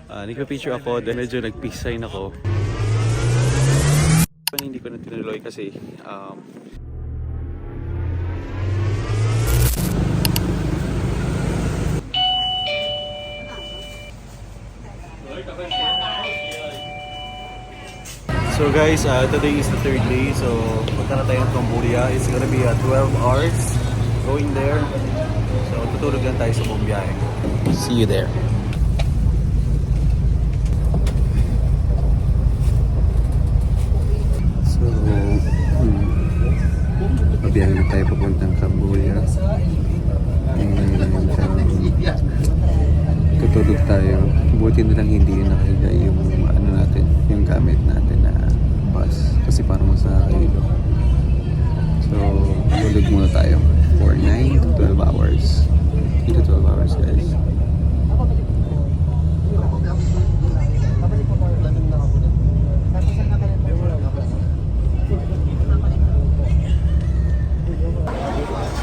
Nagpa-picture ako, dahil medyo nag-peace sign ako. Hindi ko na tinuloy kasi so guys, today is the third day. So punta na tayo ng Cambodia. It's gonna be 12 hours going there. So tutulog lang tayo sa buong biyahe. See you there. So mabiyahe na tayo papuntang Cambodia. And tutulog tayo. Buti na lang hindi nakahiga yung ano natin, yung gamit natin na bus kasi parang sa hilo. So tulog muna tayo for 9 to 12 hours. 8 to 12 hours guys.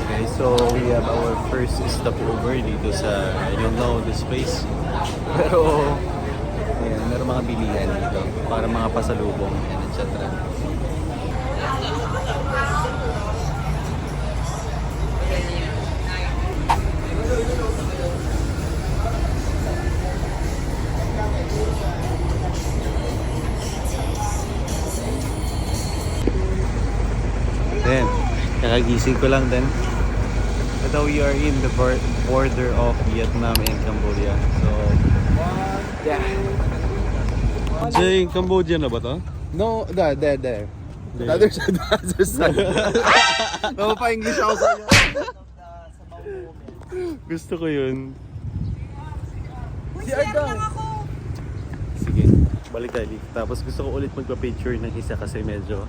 Okay, so we have our first stopover dito sa, I don't know this place, pero ayan, meron mga bilihan dito para mga pasalubong and etc. Then, kakagising ko lang din. Ito, we are in the border of Vietnam and Cambodia. So, yeah. Jay, Cambodia na ba to? No, there. The other side, the other side. Mapapa-English ako sa inyo. Gusto ko yun. Si Ardang. Sige, balik tayo dito. Tapos gusto ko ulit magpa-picture ng isa kasi medyo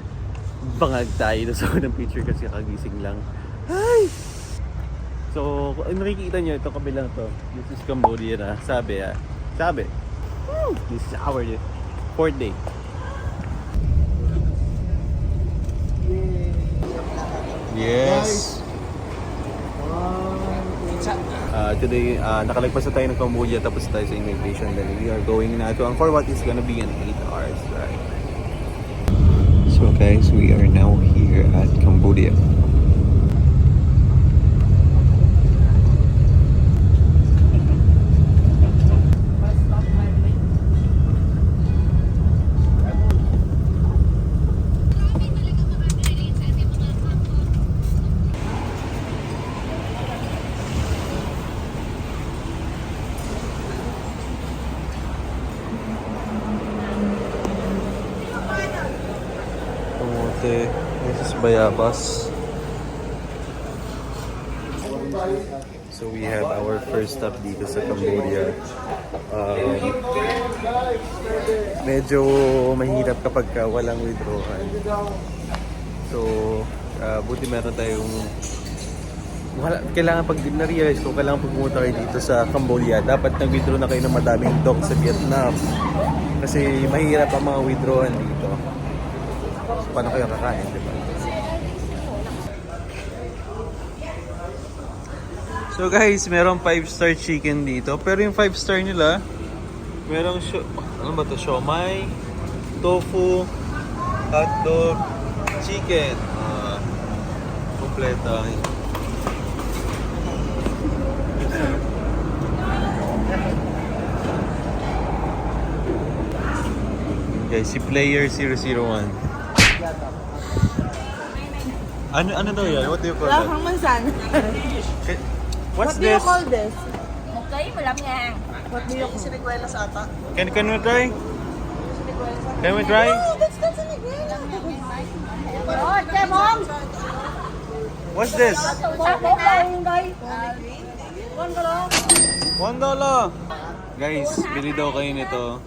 bangag tayo na sa unang picture kasi kagising lang. Ay! So, kung nakikita nyo, itong kabilang to, this is Cambodia na. Sabi, this is our 4th day. Yes! Today, nakalagpas na tayo ng Cambodia tapos tayo sa immigration. Then we are going na to Angkor Wat. It's gonna be an 8 hours ride. So guys, we are now here at Cambodia. This is Bayabas. So we have our first stop dito sa Cambodia. Medyo mahirap kapag walang withdrawal. So buti meron tayong kailangan pag na-realize ko kailangan pumunta kayo dito sa Cambodia. Dapat nag-withdraw na kayo ng madaming dong sa Vietnam. Kasi mahirap ang mga withdrawal dito. So, paano kayo kakain, diba? So guys, merong 5-star chicken dito. Pero yung 5-star nila, merong ano ba to? Siomai, tofu, hotdog, chicken. Kompleta. Guys, si Player 001. Ano daw yan? What do you call that? Lahang mansan. What's What do you this? call this? Okay, 15,000. What do you call Siniguelas ata. Can we try? Can we try? Oh, that's siniguela. Oh, Demon! What's this? $1. Guys, bili daw kayo nito.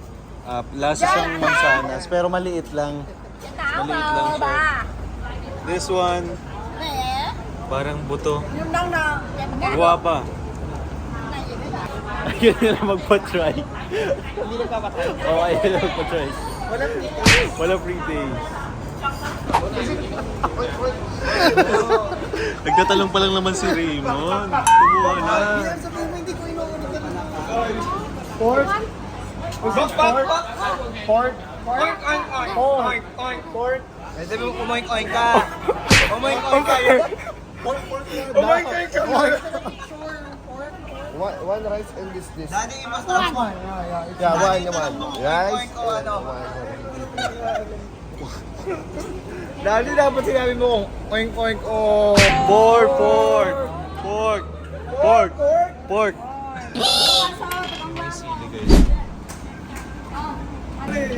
Lasa siyang mansanas, pero maliit lang. Maliit lang siya. This one, parang buto. Guwapa. Ayun nila magpa-try. Hindi nagpapatay. Oo, ayun nila magpa-try. Wala free taste. Nagtatalong pa lang naman si Raymond. Kumuha na. Sabi mo, hindi ko inuulit yan. Pork? Pork? Oink, oink, oink. Oink, oink. Pork? Eh, sabi mo, umoink, oink ka. Umoink, oink ka. Umoink ka! One rice and this dish. Daddy, mas sarap mo. Yeah, one. Rice. Oink, o ano. One. Daddy, dapat sinabi mo, oink, oink, o. Pork.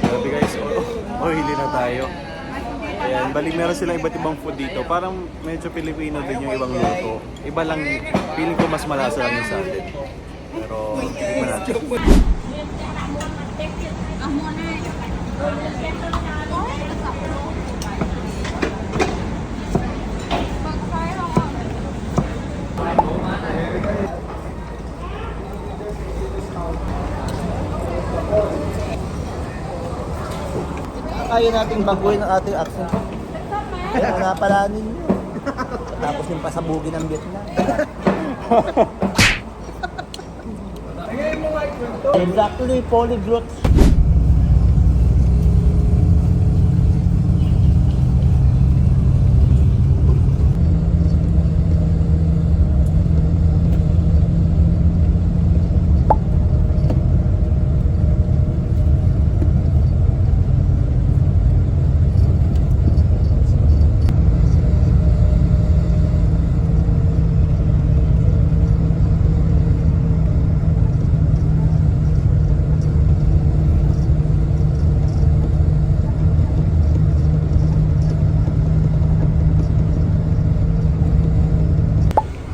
Sabi guys, hili na tayo. Ayan, balik meron silang iba't ibang food dito. Parang medyo Pilipino din yung ibang luto. Iba lang, feeling ko mas malasa lang yung sa atin. Pero, hindi natin. Kaya nating baguhin ang ating accent. Kaya napalanin nyo. Tapos yung pasabugin ng Vietnam. Exactly, polyglots.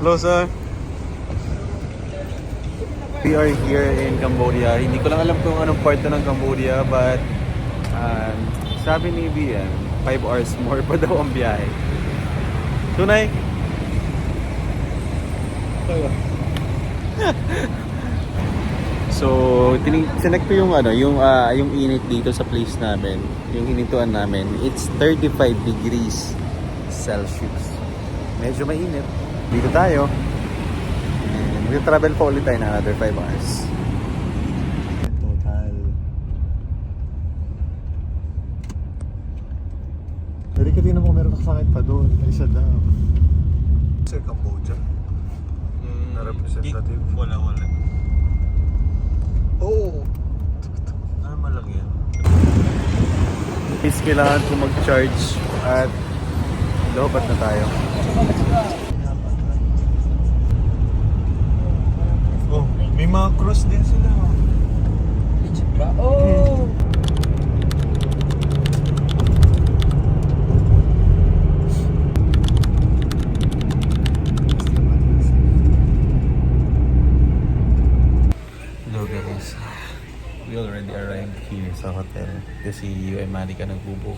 Hello sir. We are here in Cambodia. Hindi ko lang alam kung anong part na ng Cambodia, but sabi ni BM, 5 hours more pa daw ang biyahe. Tunay? So, sinek ko yung yung init dito sa place namin, yung hinintuan namin. It's 35 degrees Celsius. Medyo mainit. Dito tayo. And we'll travel pa ulit tayo na another 5 hours. Total. Pwede ka din mo meron kakasakit pa doon. Isa daw. Sa Cambodia. Na representative. Wala. Oo. Ano man lang yan? Is kailangan ko mag-charge at lobat na tayo. Oh, may mga cross din sila. Oh! Hello guys. We already arrived here sa hotel kasi yung Marika nagbubook.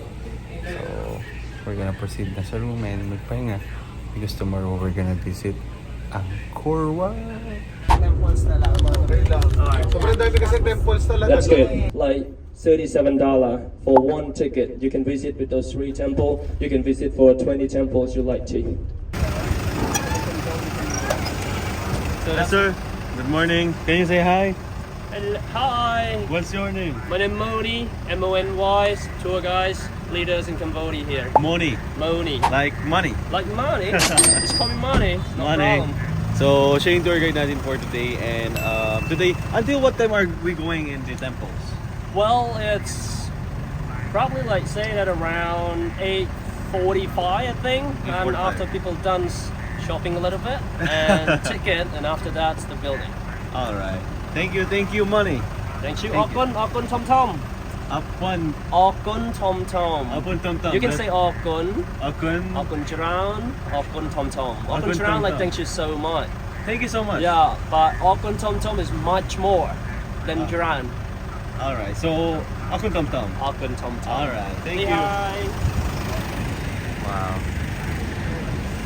So, we're gonna proceed na sa room and magpahinga because tomorrow we're gonna visit Angkor Wat. Temples na lang. Sobrang dami kasi temples talaga. That's good. Like $37 for one ticket. You can visit with those 3 temples. You can visit for 20 temples you like to. Yes, sir. Good morning. Can you say hi? Hi, What's your name? my name is Moni, M-O-N-Y, tour guys, leaders in Cambodia here. Moni. Moni. Like money. Like money? Just call me money. Not Money. wrong. So, siya yung tour guide natin for today. And today, until what time are we going in the temples? Well, it's probably like saying at around 8:45, I think. And 8:45. after people done shopping a little bit and ticket, and after that's the building. Alright. Thank you, money. Thank you. Thank you. Okun Tom Tom. Apon. Okun Tom Tom. Apon Tom Tom. You can say Okun. Akun. Okun Jiran, Okun Tom Tom. Okun Okun Jiran, Tom like, Tom. thank you so much. Thank you so much. Yeah, but Okun Tom Tom is much more than Jiran. Alright. So, Akun Tom Tom. Okun Tom Tom. Alright. Thank Say you. hi. Wow.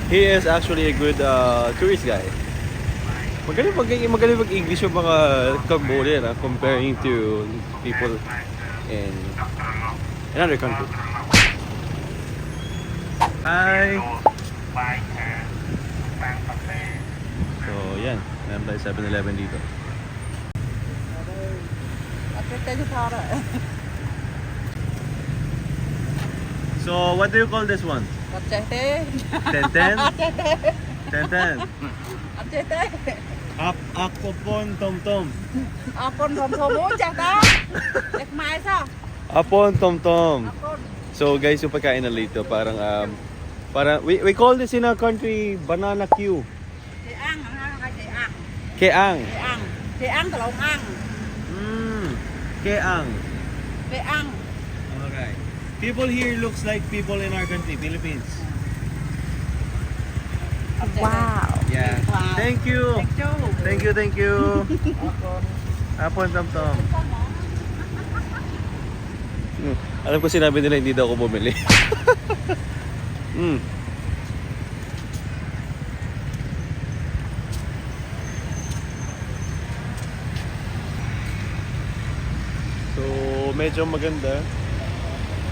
He is actually a good tourist guy. Magaling mag-English yung mga Cambodian comparing to people in another country. Hi! So, yan. Meron tayo 7-Eleven dito. So, what do you call this one? Tenten? Tenten. Apon tom tom. Apon tom tom. So guys, yung pagkain na lito, parang we call this in our country banana Q. Keang. Keang. Okay. People here looks like people in our country, Philippines. Wow. Yeah. Thank you. Thank you. Apon tom tom. Alam ko sinabi nila hindi daw ako bumili. So, medyo maganda.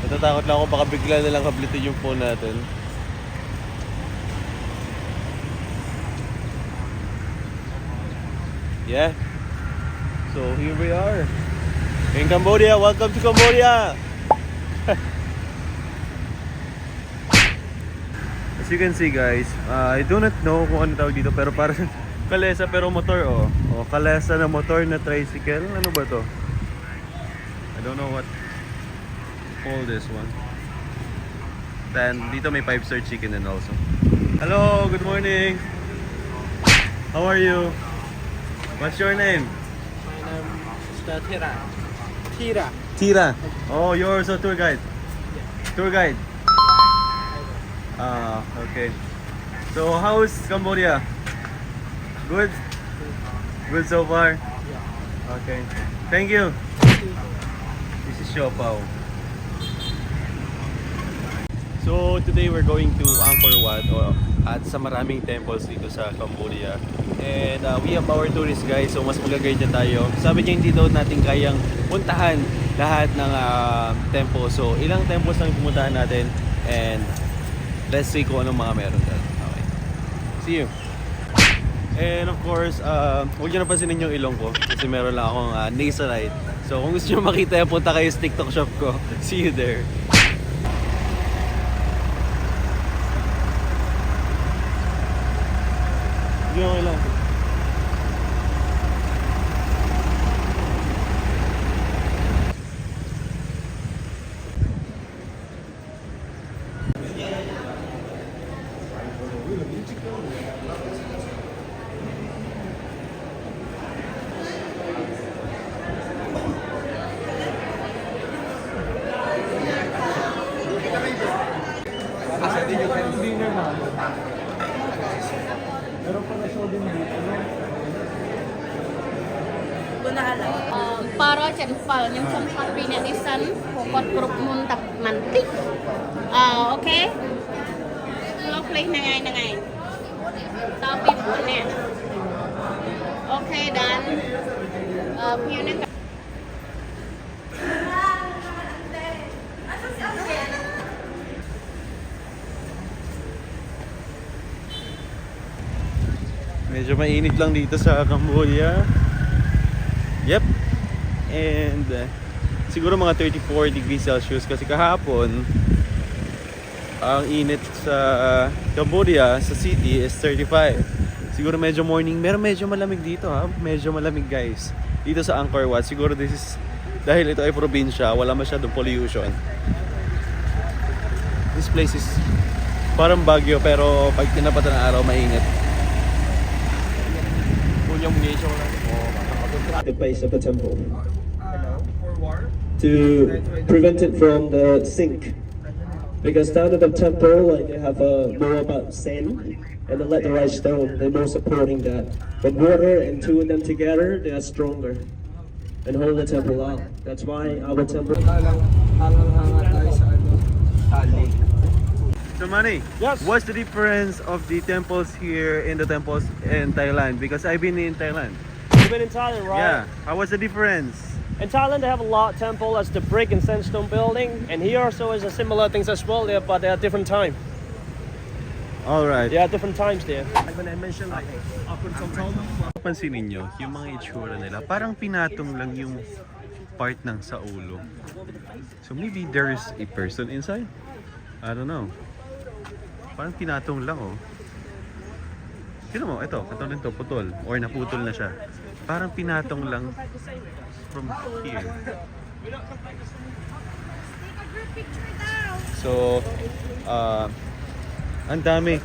Natatakot lang ako baka bigla na lang hablitin yung phone natin. Yeah. So, here we are. In Cambodia. Welcome to Cambodia! As you can see guys, I do not know kung ano tawag dito pero parang kalesa pero motor kalesa na motor na tricycle. Ano ba to? I don't know what call this one. Then dito may 5-star chicken and also. Hello, good morning. How are you? What's your name? My name is Tira. Tira. Oh, you're also tour guide. Tour guide. Okay. So, how's Cambodia? Good? Good so far? Okay. Thank you. This is Siopao. So, today we're going to Angkor Wat at sa maraming temples dito sa Cambodia. And we have our tourist guide, so mas mag-guide na tayo. Sabi niya hindi daw natin kayang puntahan lahat ng temples. So, ilang temples lang pumuntahan natin and let's see kung anong mga meron dyan. Okay. See you. And of course, huwag nyo napansinin yung ilong ko kasi meron lang akong Nasalite. So, kung gusto nyo makita, punta kayo sa TikTok shop ko. See you there. Hindi okay lang. Para temple ខ្ញុំសុំថតពីអ្នកនេះសិនព្រោះគាត់គ្រប់មុនតែមិនតិចអូខេលោក please ហ្នឹងហើយតពីពួកអ្នកអូខេ done ភ្ញៀវនេះ Medyo mainit lang dito sa Cambodia. Yep. And siguro mga 34 degrees Celsius kasi kahapon ang init sa Cambodia sa city is 35. Siguro medyo morning, medyo malamig dito ha. Medyo malamig guys. Dito sa Angkor Wat. Siguro this is dahil ito ay probinsya, wala masyadong pollution. This place is parang Baguio pero pag tinapatan ng araw mainit. The base of the temple to prevent it from the sink, because down at the temple like they have a more about sand and the laterite stone. They're more supporting that. But water and two of them together, they are stronger and hold the temple up. That's why our temple. So Manny, Yes. what's the difference of the temples here in the temples in Thailand? Because I've been in Thailand. You've been in Thailand, right? Yeah. How was the difference? In Thailand, they have a lot temple as the brick and sandstone building, and here also is a similar things as well. There, but they are different time. All right. They are different times there. When I mentioned like Pansinin nyo, yung mga itsura nila, parang pinatong lang yung part ng sa ulo. So maybe there is a person inside? I don't know. Parang pinatong lang oh. Tignan mo, ito, katulad nito, putol. Or naputol na siya. Parang pinatong lang from here. So, ang dami.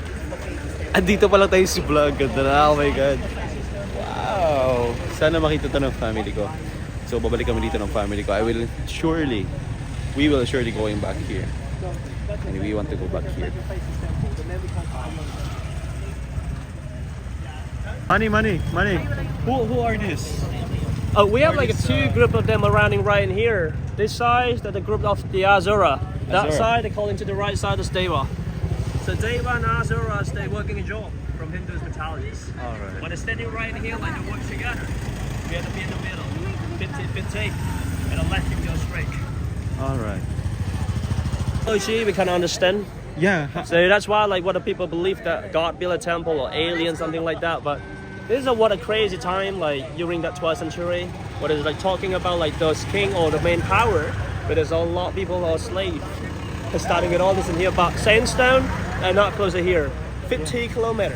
Andito pa lang tayo sa vlog. Ganda na, oh my God. Wow! Sana makita to ng family ko. So, babalik kami dito ng family ko. We will surely going back here. And we want to go back here. Money. Who are these? We have like a two group of them running right in here. This side, that the group of the Azura. That Azura. side, they call into the right side is Deva. So Deva and Azura, they working a job from Hindus mythologies. Alright. When they're standing right in here, like they work together. We have to be in the middle. 50-50. And the left can go straight. Alright. So see, we can understand. Yeah. So that's why like what the people believe that God built a temple or alien, something like that. But this is what a crazy time like during that 12th century. What is like talking about like those king or the main power, but there's a lot of people who are slave. Starting with all this in here, but sandstone and not closer here. 50 kilometer.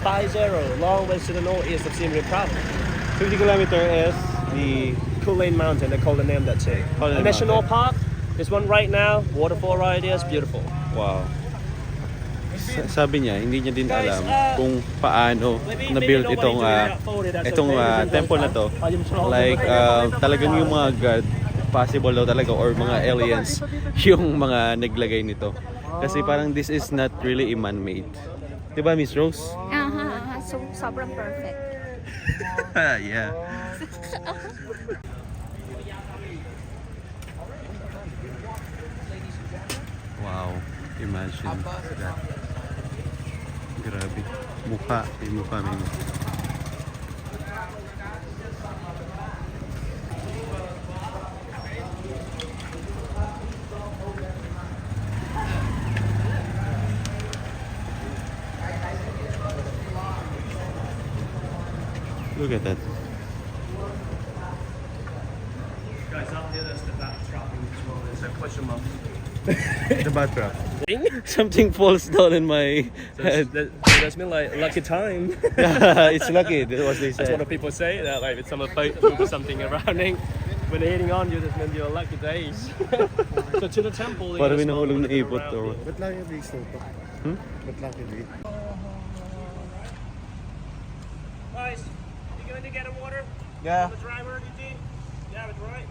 50, long ways to the northeast of Siem Reap province. 50 kilometer is the Kulin Mountain, they call the name that too. Kulin A national Mountain. park. This one right now, waterfall right here is beautiful. wow. Sabi niya, hindi niya din alam kung paano na-build itong temple na to. Like, talagang yung mga god, possible daw talaga, or mga aliens, yung mga naglagay nito. Kasi parang this is not really a man-made. Diba, Miss Rose? So, sobrang perfect. Yeah. Wow, imagine that. Grabe. Mukha, may mukha. Look at that. Guys, up here there's the backdrop as well. There's a question mark. The bad trap. Something falls down in my head. That's been like lucky time. It's lucky, that's what they That's what the said. people say, that like if someone boat or something around when they're hitting on you, that's meant you're lucky days. So to the temple, Para may nahulog na ipot or... Ba't lang yung race na ito? Ba't lang yung race? Guys, you going to get a water? Yeah. The driver, you think? Yeah, that's right.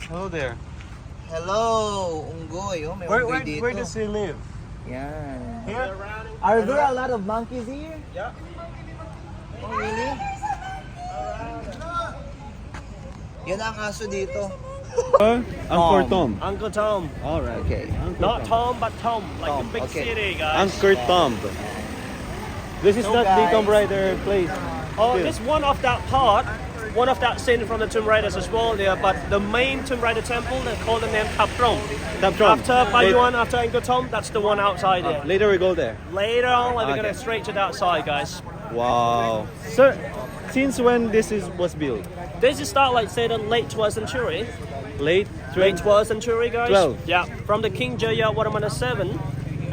Hello there. Hello, Unggoy. Oh, may unggoy dito. Where does he live? Yan. Here? Are there a lot of monkeys here? Yeah. Oh, really? Yan ang aso dito. Uncle Tom. Uncle Tom. Alright. Okay. Not Tom, but Tom. Like Tom, the big okay. city, guys. Uncle Tom. This is So not the guys- Tomb Raider place. Oh, Still. this one of that part, one of that scene from the Tomb Raiders as well there, but the main Tomb Raider temple, they call the name Taprom. Taprom. After Bayuan, after Angkor Thom, that's the one outside there. Later we go there. Later on, like, we're Okay. gonna straight to that side, guys. Wow. Sir, since when this was built? This is start like say the late 12th century. Late? Late 12th century, guys. 12. Yeah, from the King Jayawarmana 7.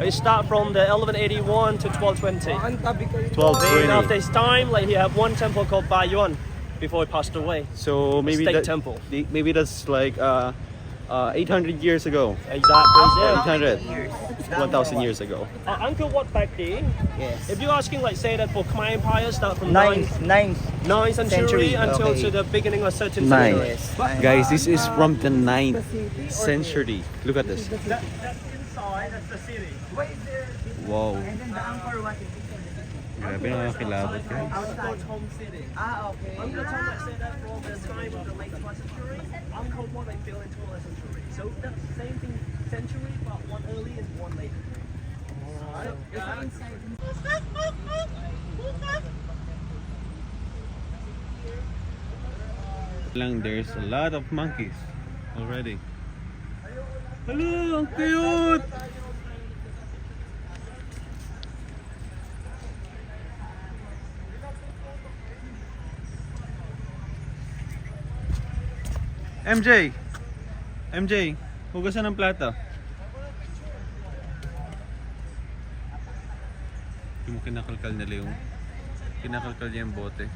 It start from the 1181 to 1220. 1220. Then after his time, like he have one temple called Bayuan before he passed away. So maybe State that, temple. maybe that's like 800 years ago. Exactly. Yeah. 800. 1,000 years ago. Uncle, what back then? Yes. If you're asking, like, say that for Khmer Empire, start from Ninth 9th century century, until okay. to the beginning of 13th Nine. century. Yes. Guys, this is from the 9th century. Look at this. That's inside, that's the city. Wow. Grabe nakakilabot guys. Uncle Tom City. Okay. Uncle Tom, like, say that from the time of the late 12th century. Uncle Wat, like, built in 12th century. So that's the same thing, century, but one early and one late. Lang, there's a lot of monkeys already. Hello, ang cute! MJ! MJ, hugasan ng plato. Yung kinakalkal nila yung kinakalkal niya yung bote.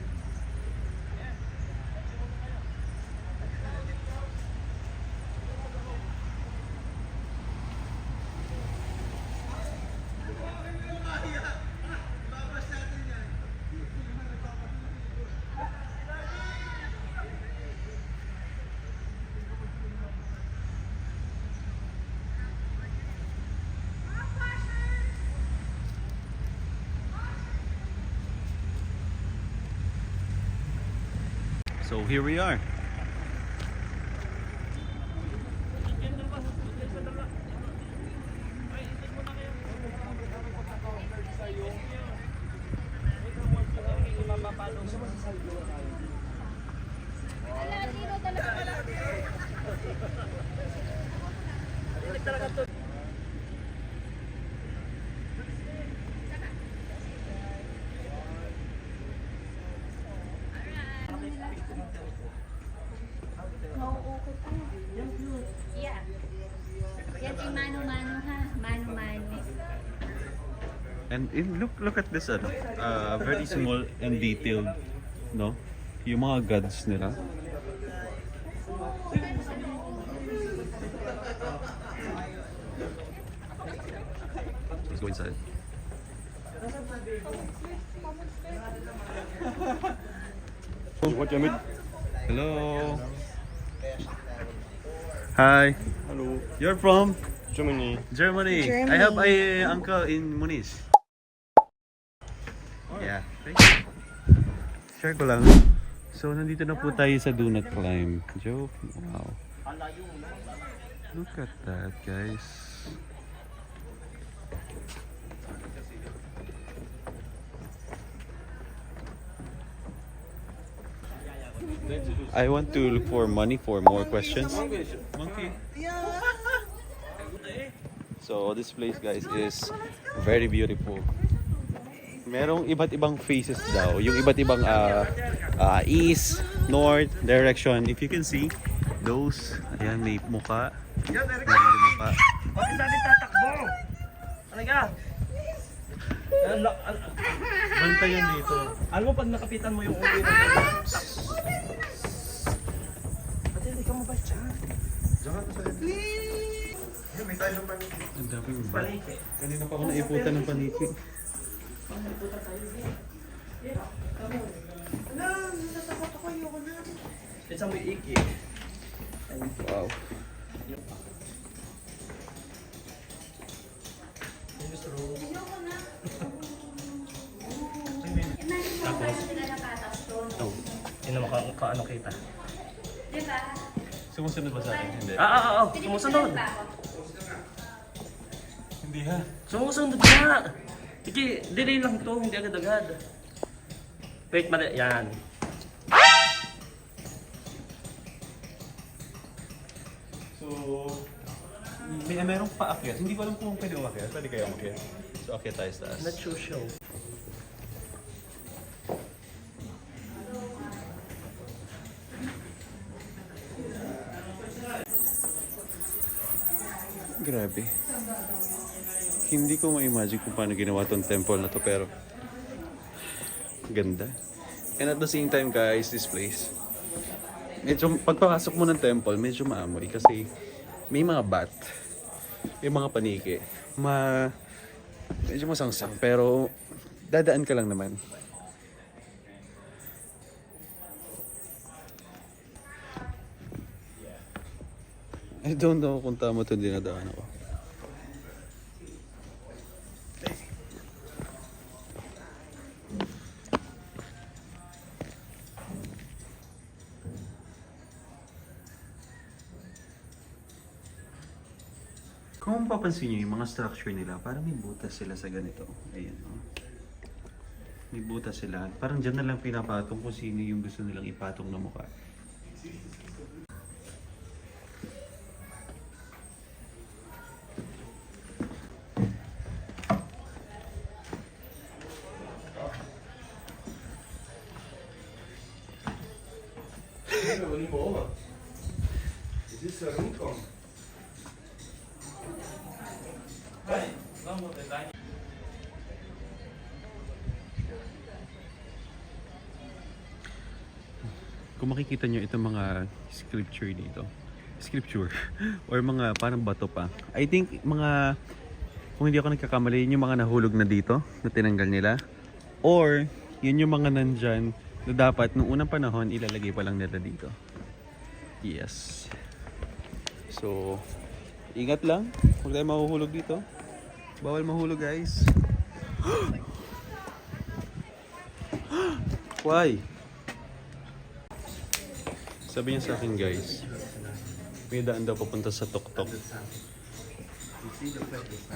So here we are. Yeah. Yan ay mano-mano ha. Mano-mano. And look at this very small and detailed, no? Yung mga gods nila. Let's go inside. What you mean? Hello. Hi. Hello. You're from Germany. Germany. I have a uncle in Munich. Yeah. Thank you. Share ko lang. So, nandito na po tayo sa Do Not Climb. Joke. Wow. Look at that, guys. I want to look for money for more questions. Monkey. So this place, guys, is very beautiful. Merong iba't ibang faces daw. Yung iba't ibang east, north direction. If you can see, those, ayan, may mukha. Meron yung mukha. Bakit natin tatakbo? Ano ka? Bantayan dito. Alam mo pag nakapitan mo yung ulo Ang daming ba? Kanina pa ako naiputan ng paniki. It's a may iki. Wow. Yun naman ano kita. Sumusunod ba sa akin? Hindi. Sumusunod. Hindi ha. Sumusunod na. Sige, delay lang to, hindi agad-agad. Wait, mali. Yan. So, merong paakyat. Hindi ko alam kung pwede umakyat. Pwede kayo umakyat. So, akyat tayo sa taas. Not too sure. Grabe. Hindi ko ma-imagine kung paano ginawa tong temple na to, pero ganda. And at the same time, guys, this place, medyo pagpapasok mo ng temple, medyo maamoy kasi may mga bat, may mga paniki, medyo masangsang, pero dadaan ka lang naman. I don't know kung tama itong dinadaan ako. Kung papansin nyo yung mga structure nila, parang may butas sila sa ganito. Ayan, oh. May butas sila. Parang dyan na lang pinapatong kung sino yung gusto nilang ipatong na mukha. Kung makikita nyo itong mga scripture dito, scripture, or mga parang bato pa. I think mga, kung hindi ako nagkakamali, yun yung mga nahulog na dito, na tinanggal nila. Or, yun yung mga nandyan, na dapat nung unang panahon, ilalagay pa lang nila dito. Yes. So, ingat lang. Huwag tayo mahuhulog dito. Bawal mahulog, guys. Why? Sabi niya sa akin, guys, may daan daw papunta sa Tok-Tok. You see the place is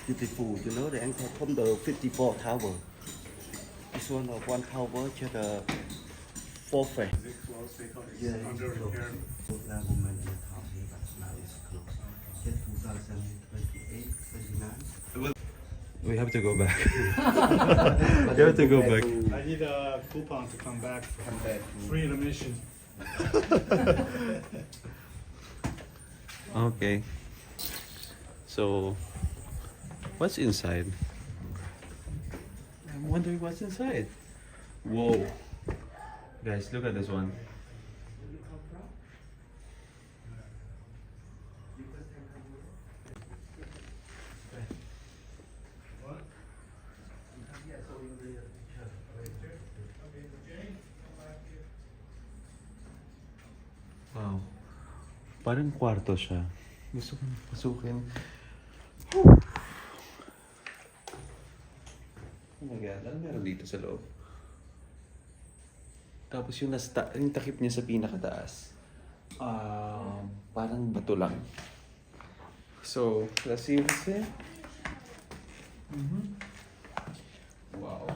beautiful, you know, the anchor from the 54 tower. This one tower to the 4th phase. Yeah, so that woman in the top here, but now it's closed. Just 2028, 29. We have to go back. We have to go back. I need a coupon to come back. Free admission. Okay. So, what's inside? I'm wondering what's inside. Whoa. Guys, look at this one. Wow. Parang kwarto siya. Gusto kong pasukin. Oh my God, ano meron dito sa loob? Tapos yung takip niya sa pinakataas. Parang bato lang. So, let's see what's there. Wow.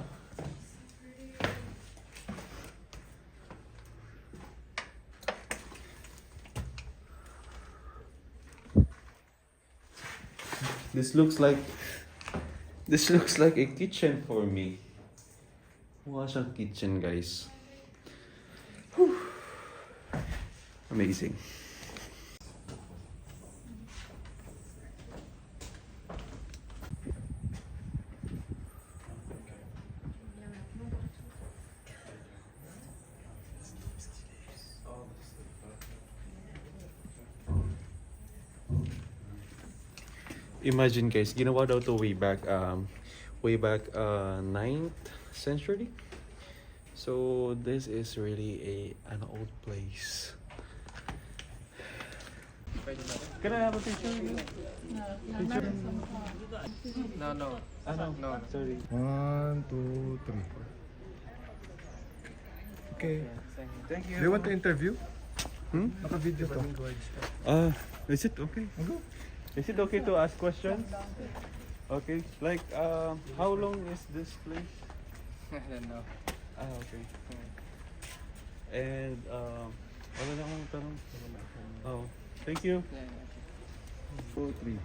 This looks like a kitchen for me. Mukha siyang kitchen, guys. Whew. Amazing. Imagine, guys, ginawa daw to way back 9th century. So this is really an old place. Can I have a picture of you? No. No. Sorry. 1, 2, 3. Okay. Thank you. Do you want to interview? Naka-video to. Is it okay? Go. Is it okay to ask questions? Okay. Like, how long is this place? I don't know. Okay. And, wala na akong tanong. Oh, thank you. 4, 3.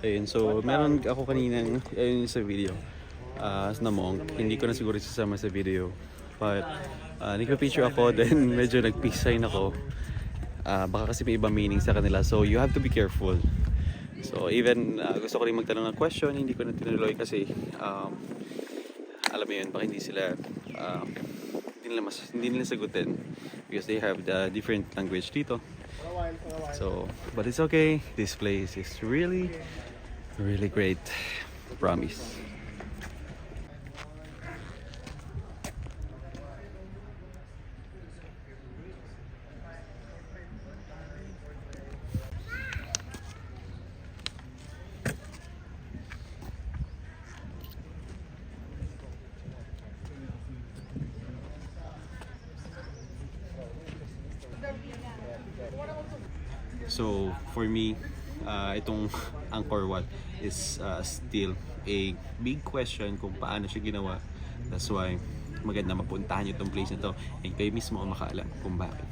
Ayun, so meron ako kaninang, ayun sa video. Na monk, hindi ko na siguro sasama sa video. But, nagpa-picture ako, then medyo nag-peace sign ako. Baka kasi may ibang meaning sa kanila, so you have to be careful. So even gusto ko rin magtanong ng question, hindi ko na tinuloy kasi alam mo yun, baka hindi nila sagutin because they have the different language dito. So, but it's okay. This place is really, really great. Promise. So for me, itong Angkor Wat is still a big question kung paano siya ginawa. That's why maganda mapuntahan nyo itong place na to and kayo mismo ang makaalam kung bakit.